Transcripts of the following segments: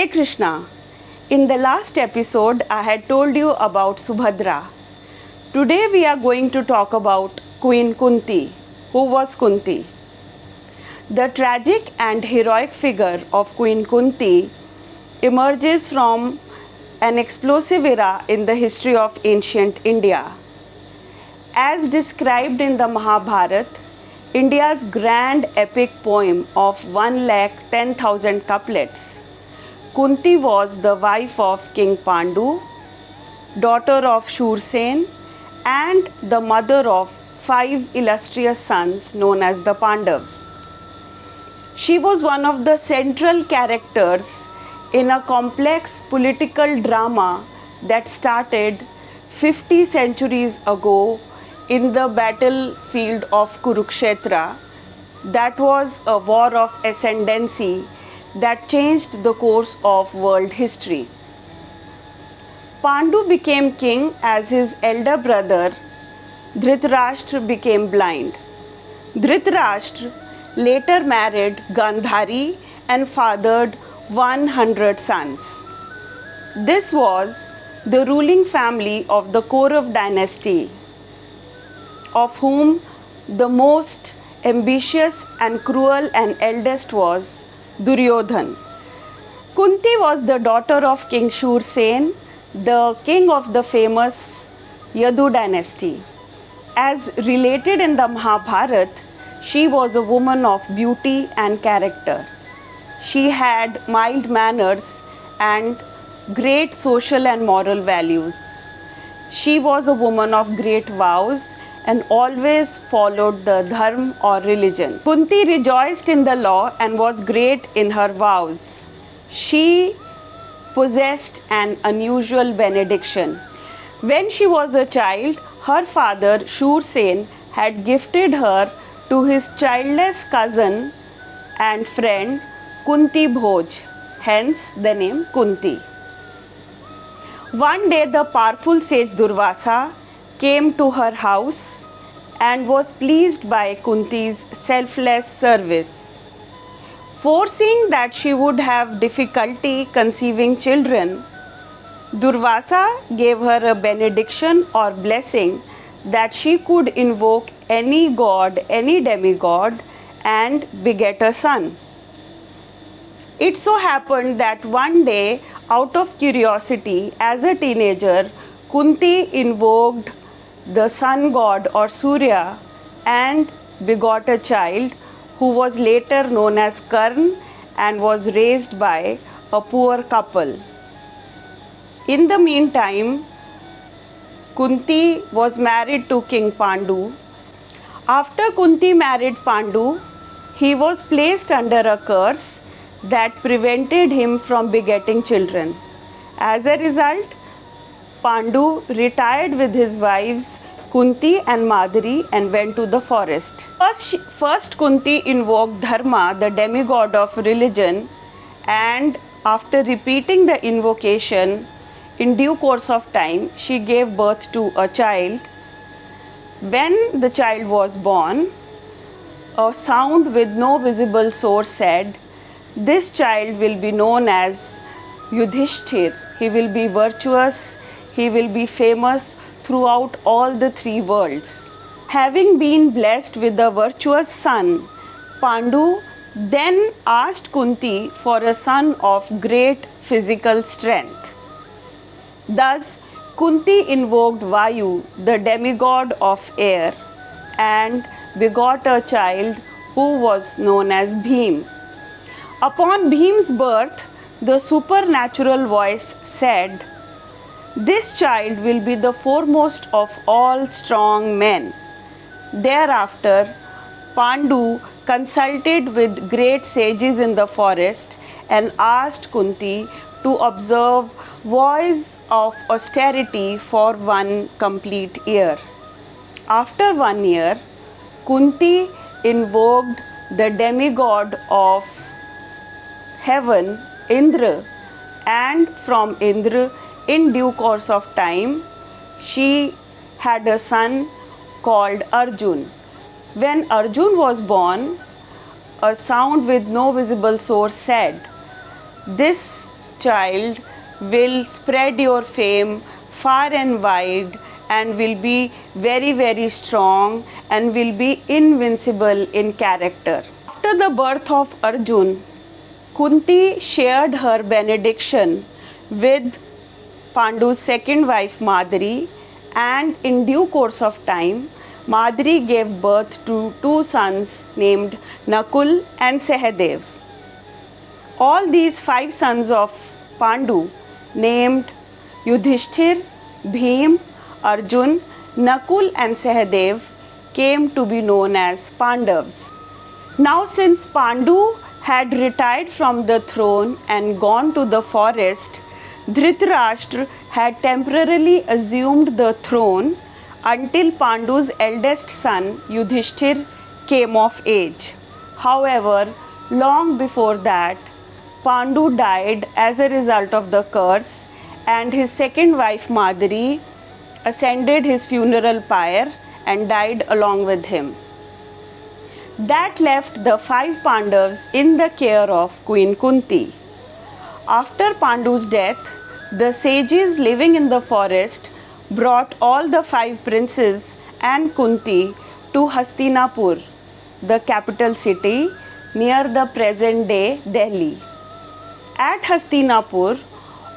Hare Krishna. In the last episode, I had told you about Subhadra. Today we are going to talk about Queen Kunti. Who was Kunti? The tragic and heroic figure of Queen Kunti emerges from an explosive era in the history of ancient India. As described in the Mahabharata, India's grand epic poem of 1,10,000 couplets, Kunti was the wife of King Pandu, daughter of Shursen, and the mother of 5 illustrious sons known as the Pandavas. She was one of the central characters in a complex political drama that started 50 centuries ago in the battlefield of Kurukshetra. That was a war of ascendancy that changed the course of world history. Pandu became king as his elder brother Dhritarashtra became blind. Dhritarashtra later married Gandhari and fathered 100 sons. This was the ruling family of the Kaurav dynasty, of whom the most ambitious and cruel and eldest was Duryodhan. Kunti was the daughter of King Shursen, the king of the famous Yadu dynasty. As related in the Mahabharata, she was a woman of beauty and character. She had mild manners and great social and moral values. She was a woman of great vows and always followed the dharma or religion. Kunti rejoiced in the law and was great in her vows. She possessed an unusual benediction. When she was a child, her father Shursen had gifted her to his childless cousin and friend Kunti Bhoj, hence the name Kunti. One day the powerful sage Durvasa came to her house and was pleased by Kunti's selfless service. Foreseeing that she would have difficulty conceiving children, Durvasa gave her a benediction or blessing that she could invoke any god, any demigod, and beget a son. It so happened that one day, out of curiosity, as a teenager, Kunti invoked the sun god or Surya and begot a child who was later known as Karn and was raised by a poor couple. In the meantime, Kunti was married to King Pandu. After Kunti married Pandu, he was placed under a curse that prevented him from begetting children. As a result, Pandu retired with his wives Kunti and Madri and went to the forest. First Kunti invoked Dharma, the demigod of religion, and after repeating the invocation, in due course of time, she gave birth to a child. When the child was born, a sound with no visible source said, "This child will be known as Yudhishthir. He will be virtuous, he will be famous throughout all the 3 worlds." Having been blessed with a virtuous son, Pandu then asked Kunti for a son of great physical strength. Thus, Kunti invoked Vayu, the demigod of air, and begot a child who was known as Bhim. Upon Bhim's birth, the supernatural voice said, "This child will be the foremost of all strong men." Thereafter, Pandu consulted with great sages in the forest and asked Kunti to observe vows of austerity for 1 complete year. After 1 year, Kunti invoked the demigod of heaven, Indra, and from Indra, in due course of time, she had a son called Arjun. When Arjun was born, a sound with no visible source said, "This child will spread your fame far and wide and will be very, very strong and will be invincible in character. After the birth of Arjun, Kunti shared her benediction with Pandu's second wife Madri, and in due course of time, Madri gave birth to two sons named Nakul and Sahadev. All these five sons of Pandu, named Yudhishthir, Bhim, Arjun, Nakul, and Sahadev, came to be known as Pandavas. Now, since Pandu had retired from the throne and gone to the forest, Dhritarashtra had temporarily assumed the throne until Pandu's eldest son Yudhishthir came of age. However, long before that, Pandu died as a result of the curse, and his second wife Madri ascended his funeral pyre and died along with him. That left the five Pandavas in the care of Queen Kunti. After Pandu's death, the sages living in the forest brought all the five princes and Kunti to Hastinapur, the capital city near the present day Delhi. At Hastinapur,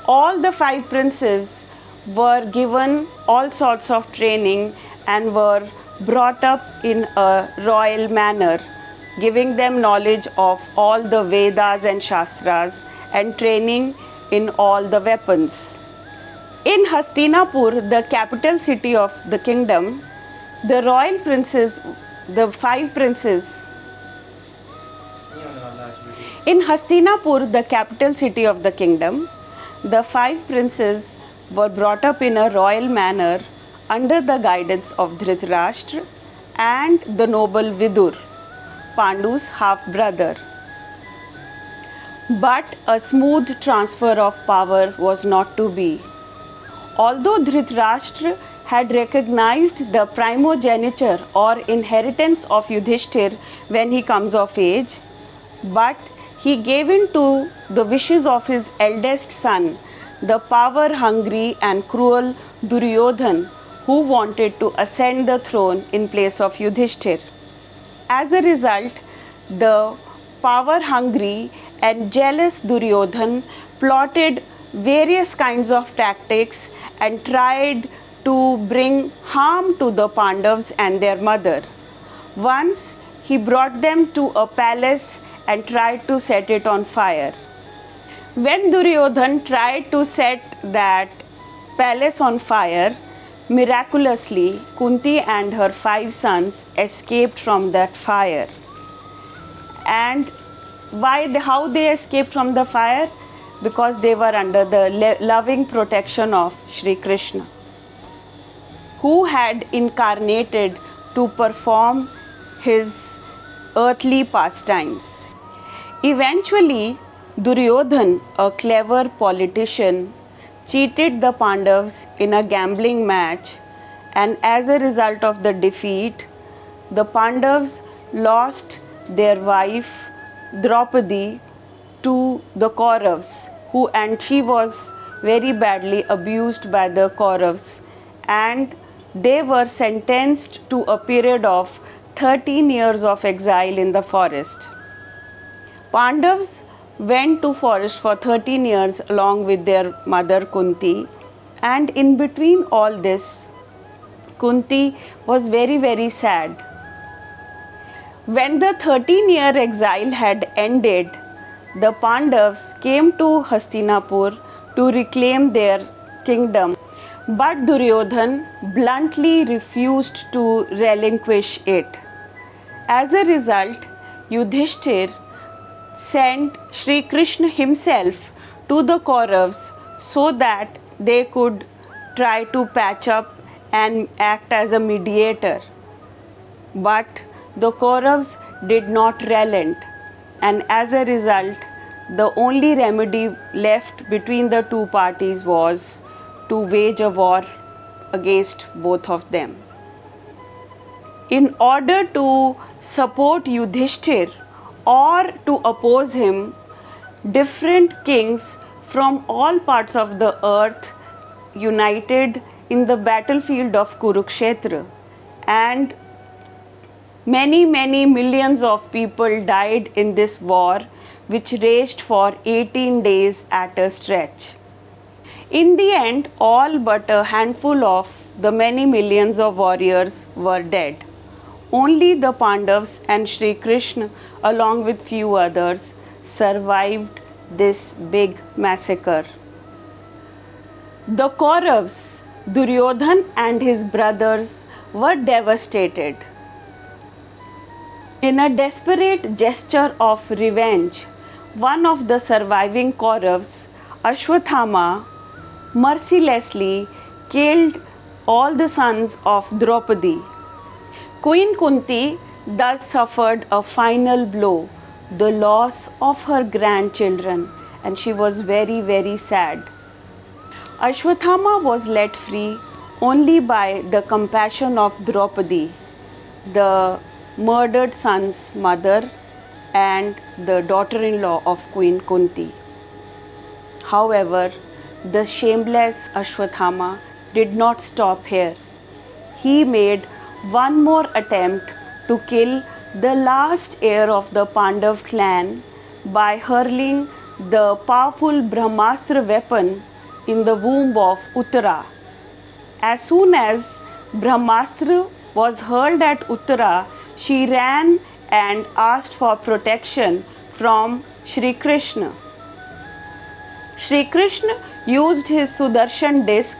all the five princes were given all sorts of training and were brought up in a royal manner, giving them knowledge of all the Vedas and Shastras and training in all the weapons. In Hastinapur, the capital city of the kingdom, the royal princes, the five princes, in Hastinapur, the capital city of the kingdom, the five princes were brought up in a royal manner under the guidance of Dhritarashtra and the noble Vidur, Pandu's half-brother. But a smooth transfer of power was not to be. Although Dhritarashtra had recognized the primogeniture or inheritance of Yudhishthir when he comes of age, but he gave in to the wishes of his eldest son, the power-hungry and cruel Duryodhan, who wanted to ascend the throne in place of Yudhishthir. As a result, the power-hungry and jealous Duryodhan plotted various kinds of tactics and tried to bring harm to the Pandavas and their mother. Once he brought them to a palace and tried to set it on fire. When Duryodhan tried to set that palace on fire, miraculously Kunti and her five sons escaped from that fire. And how they escaped from the fire? Because they were under the loving protection of Sri Krishna, who had incarnated to perform his earthly pastimes. Eventually, Duryodhan, a clever politician, cheated the Pandavas in a gambling match, and as a result of the defeat, the Pandavas lost their wife Draupadi to the Kauravas, and she was very badly abused by the Kauravas, and they were sentenced to a period of 13 years of exile in the forest. Pandavas went to forest for 13 years along with their mother Kunti, and in between all this, Kunti was very, very sad. When the 13-year exile had ended, the Pandavas came to Hastinapur to reclaim their kingdom, but Duryodhan bluntly refused to relinquish it. As a result, Yudhishthir sent Sri Krishna himself to the Kauravas so that they could try to patch up and act as a mediator. But the Kauravas did not relent, and as a result, the only remedy left between the two parties was to wage a war against both of them. In order to support Yudhishthir or to oppose him, different kings from all parts of the earth united in the battlefield of Kurukshetra, and many millions of people died in this war, which raged for 18 days at a stretch. In the end, all but a handful of the many millions of warriors were dead. Only the Pandavas and Sri Krishna, along with few others, survived this big massacre. The Kauravas, Duryodhan and his brothers, were devastated. In a desperate gesture of revenge, one of the surviving Kauravas, Ashwathama, mercilessly killed all the sons of Draupadi. Queen Kunti thus suffered a final blow, the loss of her grandchildren, and she was very sad. Ashwathama was let free only by the compassion of Draupadi, the murdered son's mother and the daughter-in-law of Queen Kunti. However, the shameless Ashwathama did not stop here. He made one more attempt to kill the last heir of the Pandav clan by hurling the powerful Brahmastra weapon in the womb of Uttara. As soon as Brahmastra was hurled at Uttara, she ran and asked for protection from Sri Krishna. Sri Krishna used his Sudarshan disc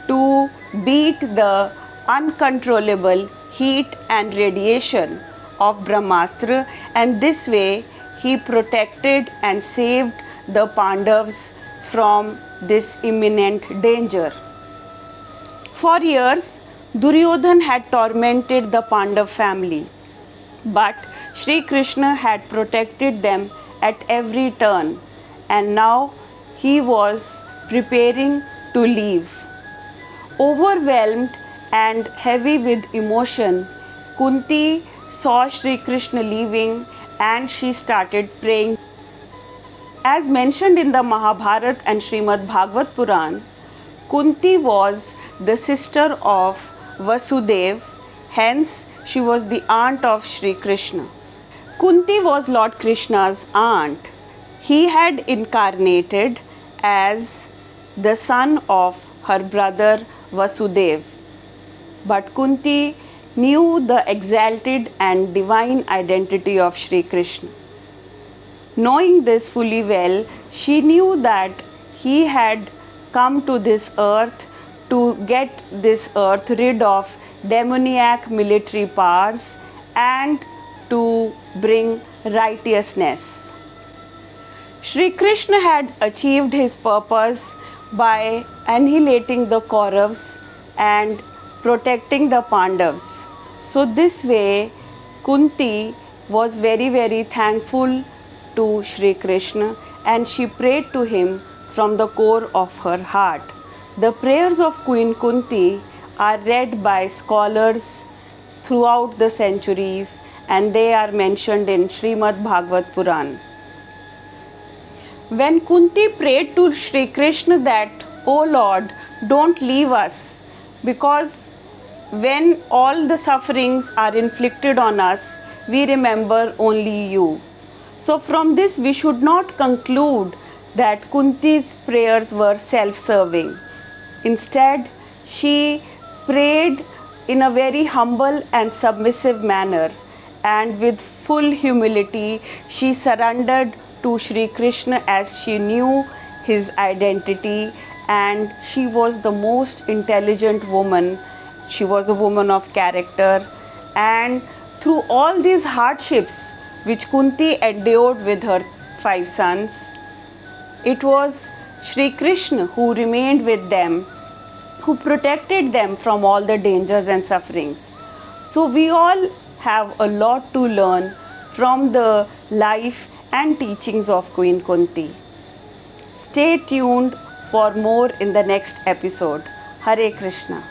to beat the uncontrollable heat and radiation of Brahmastra, and this way he protected and saved the Pandavas from this imminent danger. For years, Duryodhan had tormented the Pandav family, but Sri Krishna had protected them at every turn, and now he was preparing to leave. Overwhelmed and heavy with emotion, Kunti saw Sri Krishna leaving and she started praying. As mentioned in the Mahabharata and Srimad Bhagavad Puran, Kunti was the sister of Vasudev, hence she was the aunt of Sri Krishna. Kunti was Lord Krishna's aunt. He had incarnated as the son of her brother Vasudev. But Kunti knew the exalted and divine identity of Sri Krishna. Knowing this fully well, she knew that he had come to this earth to get this earth rid of demoniac military powers and to bring righteousness. Sri Krishna had achieved his purpose by annihilating the Kauravas and protecting the Pandavas. So this way Kunti was very thankful to Sri Krishna and she prayed to him from the core of her heart. The prayers of Queen Kunti are read by scholars throughout the centuries and they are mentioned in Srimad Bhagavad Puran. When Kunti prayed to Sri Krishna that, "O Lord, don't leave us, because when all the sufferings are inflicted on us, we remember only you." So from this we should not conclude that Kunti's prayers were self-serving. Instead, she prayed in a very humble and submissive manner, and with full humility she surrendered to Sri Krishna as she knew his identity, and she was the most intelligent woman. She was a woman of character, and through all these hardships which Kunti endured with her 5 sons, it was Sri Krishna who remained with them, who protected them from all the dangers and sufferings. So we all have a lot to learn from the life and teachings of Queen Kunti. Stay tuned for more in the next episode. Hare Krishna.